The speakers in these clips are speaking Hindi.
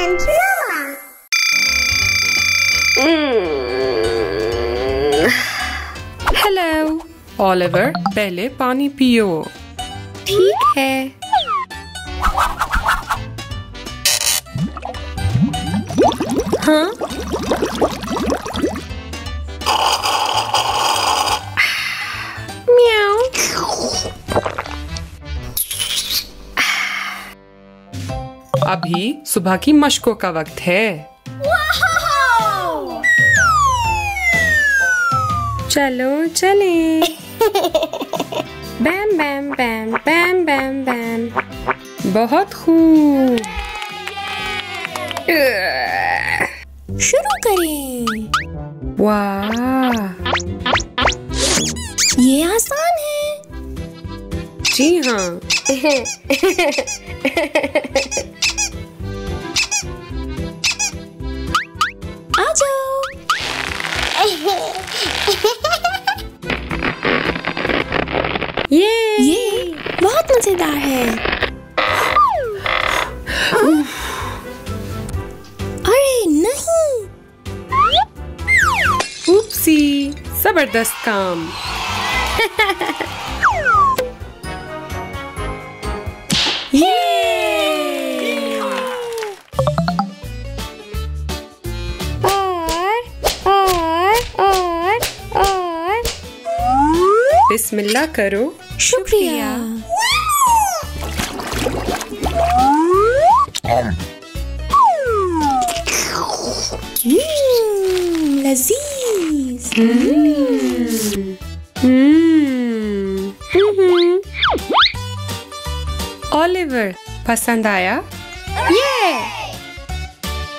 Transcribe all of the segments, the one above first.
and Roma. हेलो ओलिवर, पहले पानी पियो। ठीक है। हाँ? म्याऊ। अभी सुबह की मशकों का वक्त है। चलो चलें। बैम बैम बैम बैम बैम बैम। बहुत खूब। शुरू करें। वाह, ये आसान है। जी हाँ। आ जाओ। ये बहुत मजेदार है। अरे नहीं। उपसी, जबरदस्त काम। और बिस्मिल्लाह करो। शुक्रिया। लजीज। ओलिवर, पसंद आया? ये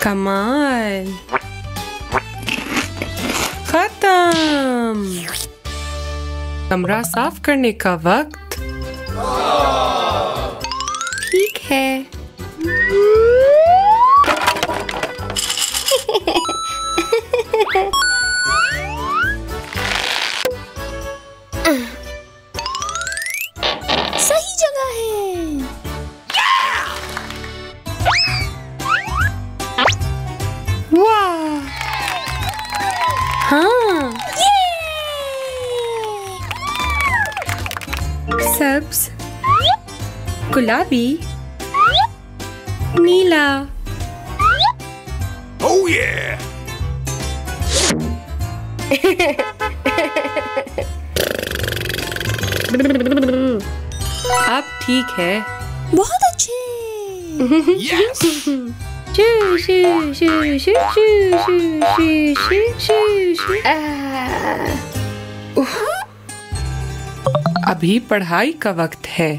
कमाल। खत्म। कमरा साफ करने का वक्त। ठीक है। सही जगह है। वाह, हाँ। सब्ज, गुलाबी, नीला। Oh yeah! अब ठीक है। बहुत अच्छे। Yes! शू शू शू शू शू शू शू शू शू। अभी पढ़ाई का वक्त है।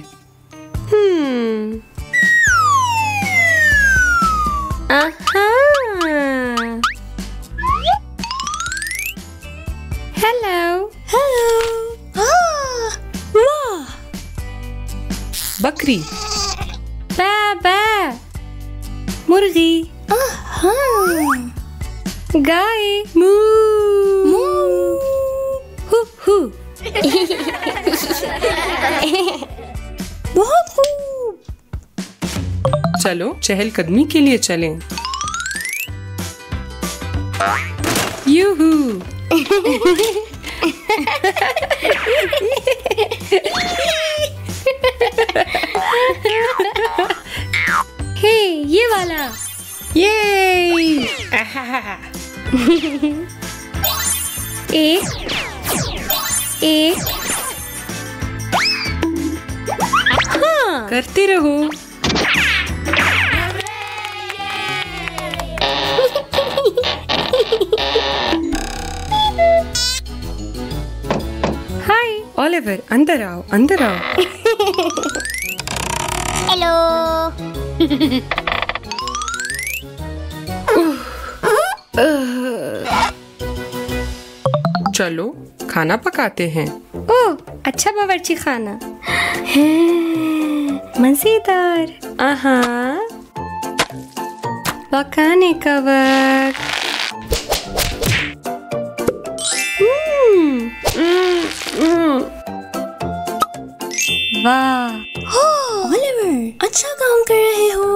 Hello hello. वाह। बकरी, बा बा। मुर्गी, गाय, मू मू। Who who. बहुत खूब। चलो चहलकदमी के लिए चलें। यूहू। हे, ये वाला। ये एक हाँ। करते रहो। हाय ओलिवर, अंदर आओ, अंदर आओ। हेलो। चलो खाना पकाते हैं। ओह, अच्छा बावर्ची खाना है। मजेदार। आहा, पकाने का वक्त। वाह, ओलिवर, अच्छा काम कर रहे हो।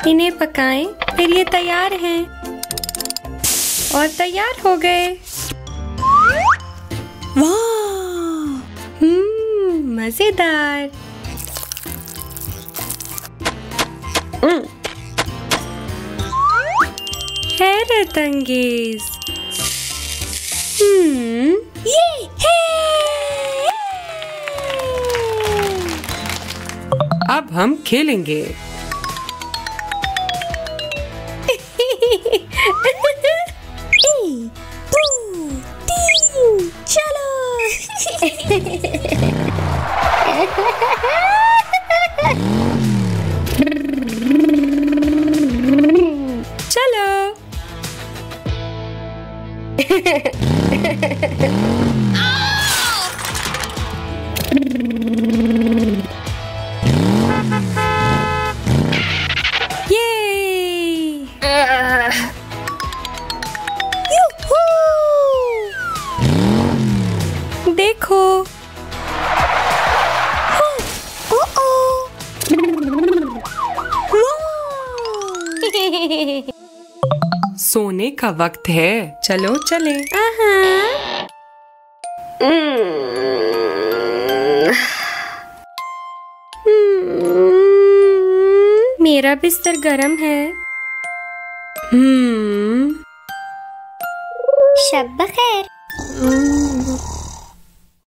इन्हें पकाएं, फिर ये तैयार हैं। और तैयार हो गए। वाह, मजेदार। हैरत अंगेज। ये अब हम खेलेंगे। चलो। चलो। देखो। सोने का वक्त है, चलो चले। मेरा बिस्तर गरम है। शब बखैर।